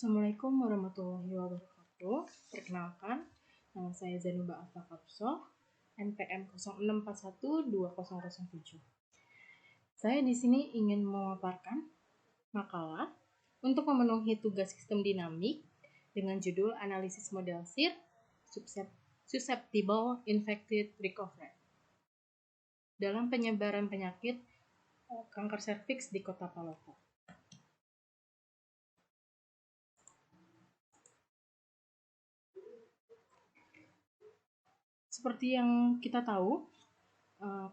Assalamualaikum warahmatullahi wabarakatuh. Perkenalkan, nama saya Zanuba Alfa Kapso, NPM 06412007. Saya di sini ingin memaparkan makalah untuk memenuhi tugas sistem dinamik dengan judul Analisis Model SIR Susceptible Infected Recovery dalam penyebaran penyakit kanker serviks di Kota Palopo. Seperti yang kita tahu,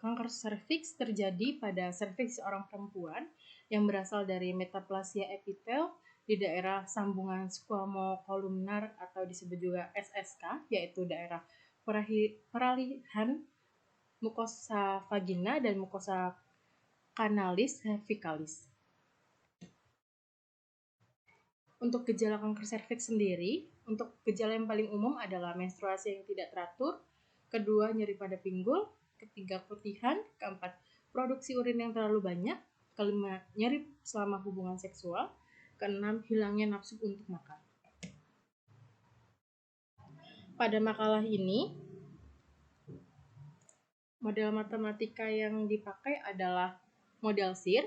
kanker serviks terjadi pada serviks seorang perempuan yang berasal dari metaplasia epitel di daerah sambungan squamocolumnar atau disebut juga SSK, yaitu daerah peralihan mukosa vagina dan mukosa kanalis cervicalis. Untuk gejala kanker serviks sendiri, untuk gejala yang paling umum adalah menstruasi yang tidak teratur, kedua nyeri pada pinggul, ketiga keputihan, keempat produksi urin yang terlalu banyak, kelima nyeri selama hubungan seksual, keenam hilangnya nafsu untuk makan. Pada makalah ini, model matematika yang dipakai adalah model SIR,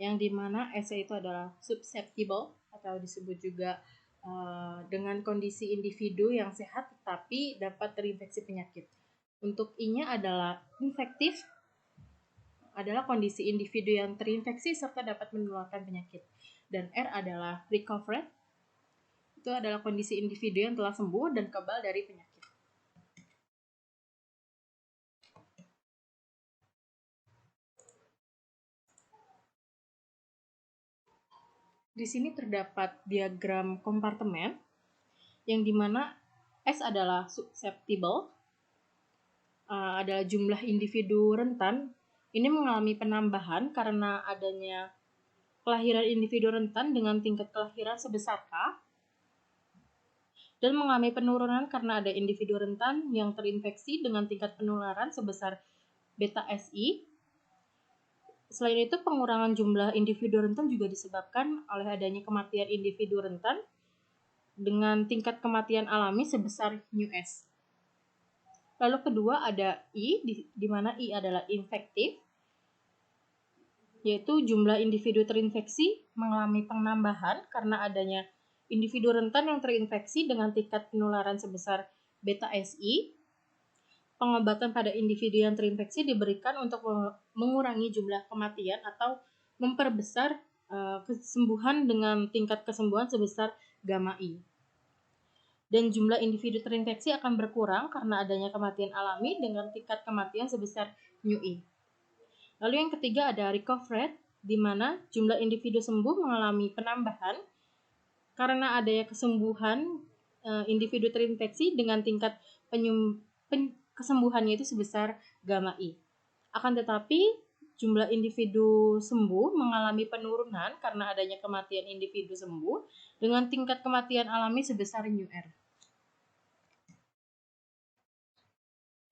yang dimana S itu adalah susceptible atau disebut juga dengan kondisi individu yang sehat tetapi dapat terinfeksi penyakit. Untuk I-nya adalah infektif, adalah kondisi individu yang terinfeksi serta dapat menularkan penyakit. Dan R adalah recovered, itu adalah kondisi individu yang telah sembuh dan kebal dari penyakit. Di sini terdapat diagram kompartemen yang dimana S adalah susceptible, adalah jumlah individu rentan. Ini mengalami penambahan karena adanya kelahiran individu rentan dengan tingkat kelahiran sebesar K, dan mengalami penurunan karena ada individu rentan yang terinfeksi dengan tingkat penularan sebesar beta SI. Selain itu, pengurangan jumlah individu rentan juga disebabkan oleh adanya kematian individu rentan dengan tingkat kematian alami sebesar µS. Lalu kedua ada I, di mana I adalah infektif, yaitu jumlah individu terinfeksi mengalami penambahan karena adanya individu rentan yang terinfeksi dengan tingkat penularan sebesar beta SI. Pengobatan pada individu yang terinfeksi diberikan untuk mengurangi jumlah kematian atau memperbesar kesembuhan dengan tingkat kesembuhan sebesar gamma I. Dan jumlah individu terinfeksi akan berkurang karena adanya kematian alami dengan tingkat kematian sebesar µI. Lalu yang ketiga ada recovered, di mana jumlah individu sembuh mengalami penambahan karena adanya kesembuhan individu terinfeksi dengan tingkat kesembuhannya itu sebesar gamma I. Akan tetapi jumlah individu sembuh mengalami penurunan karena adanya kematian individu sembuh dengan tingkat kematian alami sebesar µR.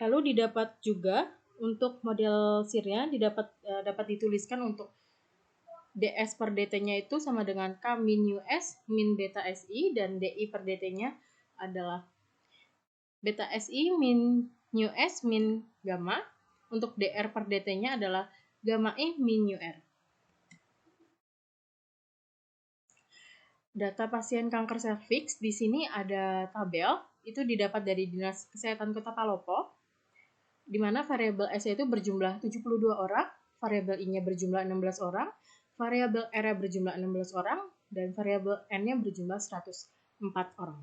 Lalu didapat juga untuk model SIR-nya dapat dituliskan untuk DS per DT-nya itu sama dengan K min US min beta SI, dan DI per DT-nya adalah beta SI min US min gamma. Untuk DR per DT-nya adalah gamma I min UR. Data pasien kanker serviks di sini ada tabel, itu didapat dari Dinas Kesehatan Kota Palopo, di mana variabel S itu berjumlah 72 orang, variabel I-nya berjumlah 16 orang, variabel R-nya berjumlah 16 orang, dan variabel N-nya berjumlah 104 orang.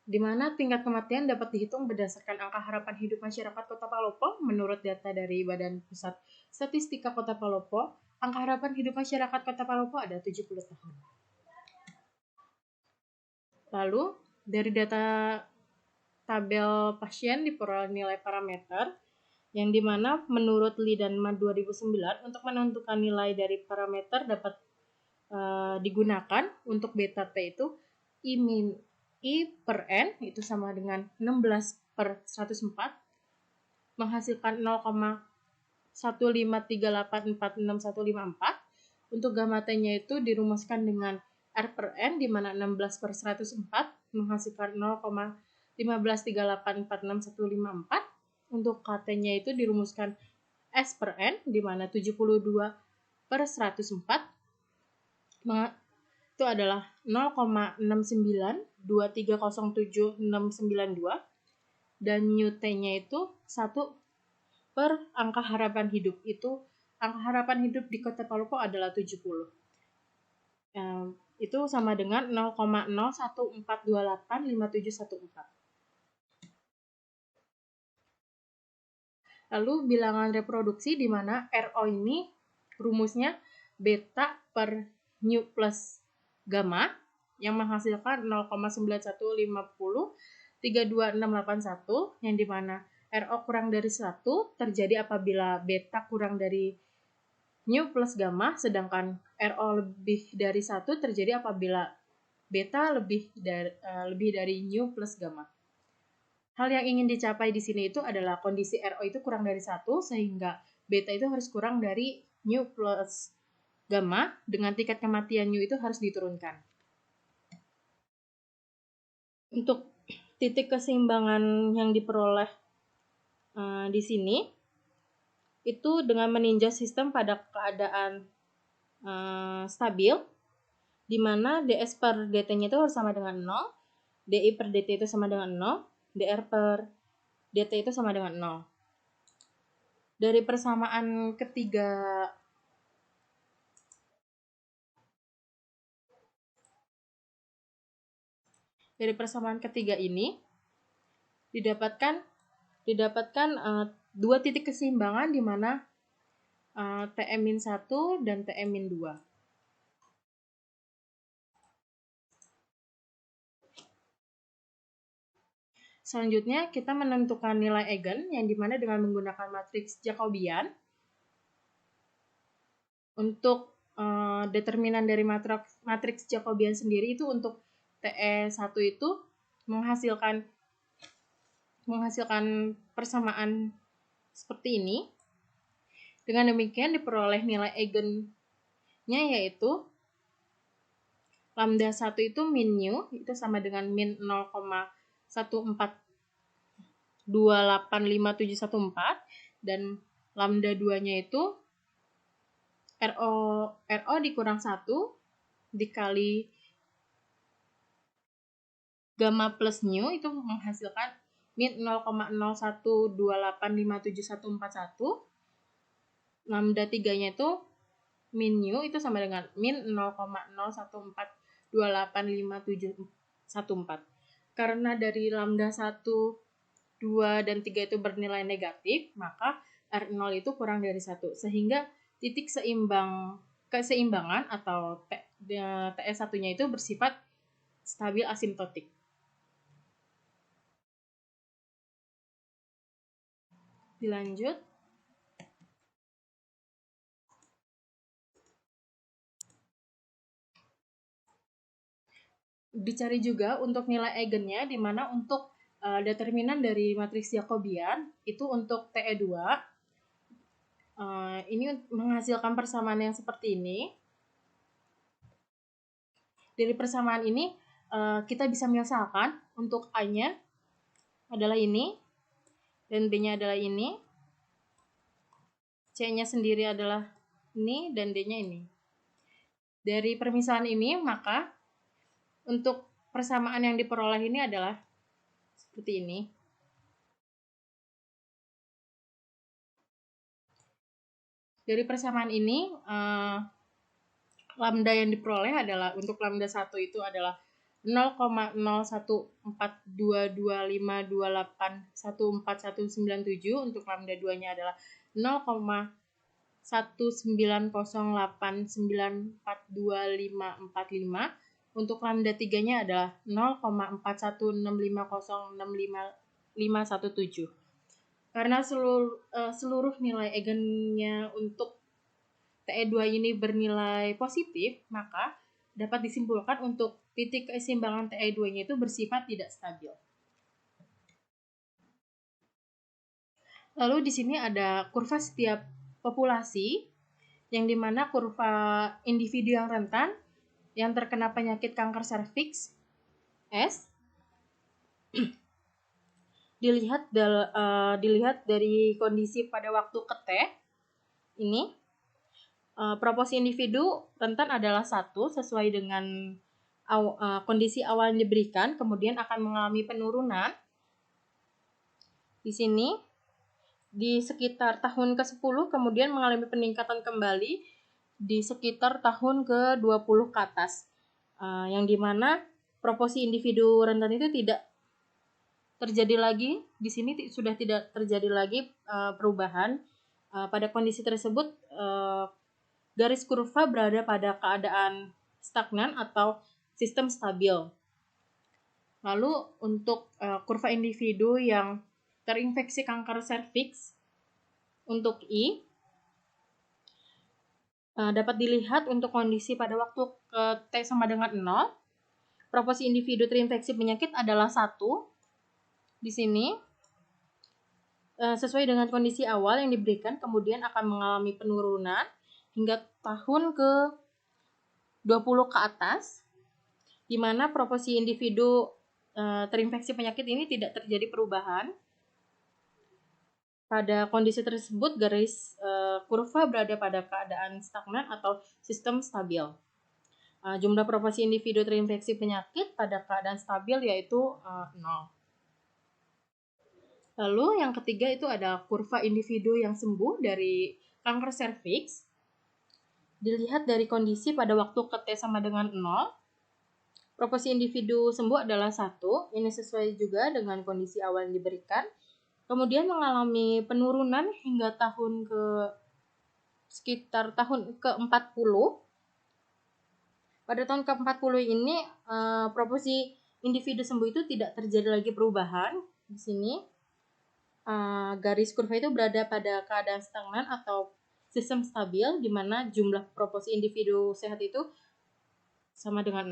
Di mana tingkat kematian dapat dihitung berdasarkan angka harapan hidup masyarakat Kota Palopo. Menurut data dari Badan Pusat Statistika Kota Palopo, angka harapan hidup masyarakat Kota Palopo ada 70 tahun. Lalu, dari data tabel pasien diperoleh nilai parameter, yang dimana menurut Lidanma 2009 untuk menentukan nilai dari parameter dapat digunakan untuk beta T itu I per N itu sama dengan 16 per 104, menghasilkan 0,153846154. Untuk gamma T-nya itu dirumuskan dengan R per N di mana 16 per 104 menghasilkan 0,153846154. Untuk KT-nya itu dirumuskan S per N di mana 72 per 104 itu adalah 0,6923076992 dan Newton-nya itu 1 per angka harapan hidup. Itu angka harapan hidup di Kota Palopo adalah 70. Itu sama dengan 0,0142857114. Lalu bilangan reproduksi di mana RO ini rumusnya beta per nu plus gamma yang menghasilkan 0,915032681 yang di mana RO kurang dari 1 terjadi apabila beta kurang dari nu plus gamma, sedangkan RO lebih dari 1 terjadi apabila beta lebih dari nu plus gamma. Hal yang ingin dicapai di sini itu adalah kondisi RO itu kurang dari 1 sehingga beta itu harus kurang dari nu plus gamma dengan tingkat kematian nu itu harus diturunkan. Untuk titik keseimbangan yang diperoleh di sini itu dengan meninjau sistem pada keadaan stabil di mana DS per DT-nya itu harus sama dengan 0, DI per DT itu sama dengan 0, DR per DT itu sama dengan 0. Dari persamaan ketiga ini didapatkan dua titik keseimbangan di mana TM-1 dan TM-2. Selanjutnya, kita menentukan nilai eigen yang dimana dengan menggunakan matriks Jacobian. Untuk determinan dari matriks Jacobian sendiri itu untuk TE1 itu menghasilkan persamaan seperti ini. Dengan demikian diperoleh nilai eigennya yaitu lambda 1 itu min nu itu sama dengan min 0,142857114 dan lambda 2-nya itu RO dikurang 1 dikali gamma plus nu itu menghasilkan min 0,0128571141. Lambda 3-nya itu min nu itu sama dengan min 0,0142855714. Karena dari lambda 1, 2, dan 3 itu bernilai negatif, maka R0 itu kurang dari 1. Sehingga titik keseimbangan atau TS1-nya itu bersifat stabil asimptotik. Dilanjut. Dicari juga untuk nilai eigennya, di mana untuk determinan dari matriks Jacobian itu untuk TE2 ini menghasilkan persamaan yang seperti ini. Dari persamaan ini kita bisa misalkan untuk A-nya adalah ini dan B-nya adalah ini, C-nya sendiri adalah ini dan D-nya ini. Dari permisalan ini maka untuk persamaan yang diperoleh ini adalah seperti ini. Dari persamaan ini lambda yang diperoleh adalah untuk lambda 1 itu adalah 0,01425258141197. Untuk lambda 2-nya adalah 0,19089425545. Untuk lambda 3-nya adalah 0,4165065517. Karena seluruh nilai eigennya untuk TE2 ini bernilai positif, maka dapat disimpulkan untuk titik keseimbangan TE2-nya itu bersifat tidak stabil. Lalu di sini ada kurva setiap populasi, yang dimana kurva individu yang rentan yang terkena penyakit kanker serviks S dilihat dari kondisi pada waktu ke T ini, proporsi individu rentan adalah 1 sesuai dengan kondisi awal yang diberikan, kemudian akan mengalami penurunan. Di sini di sekitar tahun ke-10 kemudian mengalami peningkatan kembali di sekitar tahun ke-20 ke atas, yang dimana proporsi individu rentan itu tidak terjadi lagi. Di sini sudah tidak terjadi lagi perubahan. Pada kondisi tersebut garis kurva berada pada keadaan stagnan atau sistem stabil. Lalu untuk kurva individu yang terinfeksi kanker serviks untuk I dapat dilihat untuk kondisi pada waktu T sama dengan 0. Proporsi individu terinfeksi penyakit adalah 1. Di sini sesuai dengan kondisi awal yang diberikan, kemudian akan mengalami penurunan hingga tahun ke-20 ke atas, di mana proporsi individu terinfeksi penyakit ini tidak terjadi perubahan. Pada kondisi tersebut, garis kurva berada pada keadaan stagnan atau sistem stabil. Jumlah proporsi individu terinfeksi penyakit pada keadaan stabil yaitu 0. Lalu yang ketiga itu ada kurva individu yang sembuh dari kanker serviks. Dilihat dari kondisi pada waktu ke T sama dengan 0. Proporsi individu sembuh adalah 1. Ini sesuai juga dengan kondisi awal yang diberikan. Kemudian mengalami penurunan hingga sekitar tahun ke-40. Pada tahun ke-40 ini proporsi individu sembuh itu tidak terjadi lagi perubahan. Di sini garis kurva itu berada pada keadaan stagnan atau sistem stabil, di mana jumlah proporsi individu sehat itu sama dengan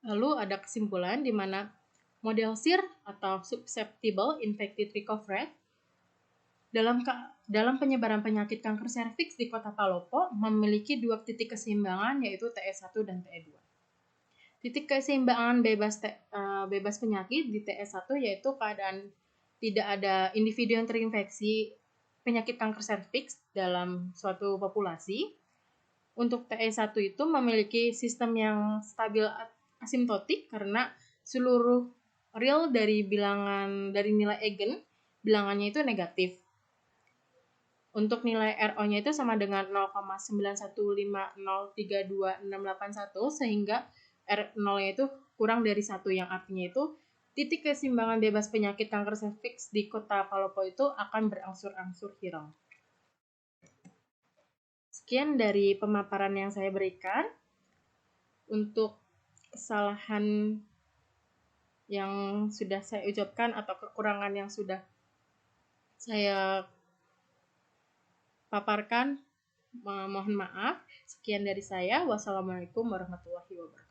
0. Lalu ada kesimpulan di mana model SIR atau Susceptible Infected Recovery dalam penyebaran penyakit kanker serviks di Kota Palopo memiliki 2 titik keseimbangan, yaitu TS1 dan TE2. Titik keseimbangan bebas penyakit di TS1 yaitu keadaan tidak ada individu yang terinfeksi penyakit kanker serviks dalam suatu populasi. Untuk TE1 itu memiliki sistem yang stabil asimptotik karena seluruh real dari nilai eigen bilangannya itu negatif. Untuk nilai RO-nya itu sama dengan 0,915032681 sehingga R0-nya itu kurang dari 1, yang artinya itu titik keseimbangan bebas penyakit kanker serviks di Kota Palopo itu akan berangsur-angsur hilang. Sekian dari pemaparan yang saya berikan. Untuk kesalahan yang sudah saya ucapkan atau kekurangan yang sudah saya paparkan, mohon maaf. Sekian dari saya. Wassalamualaikum warahmatullahi wabarakatuh.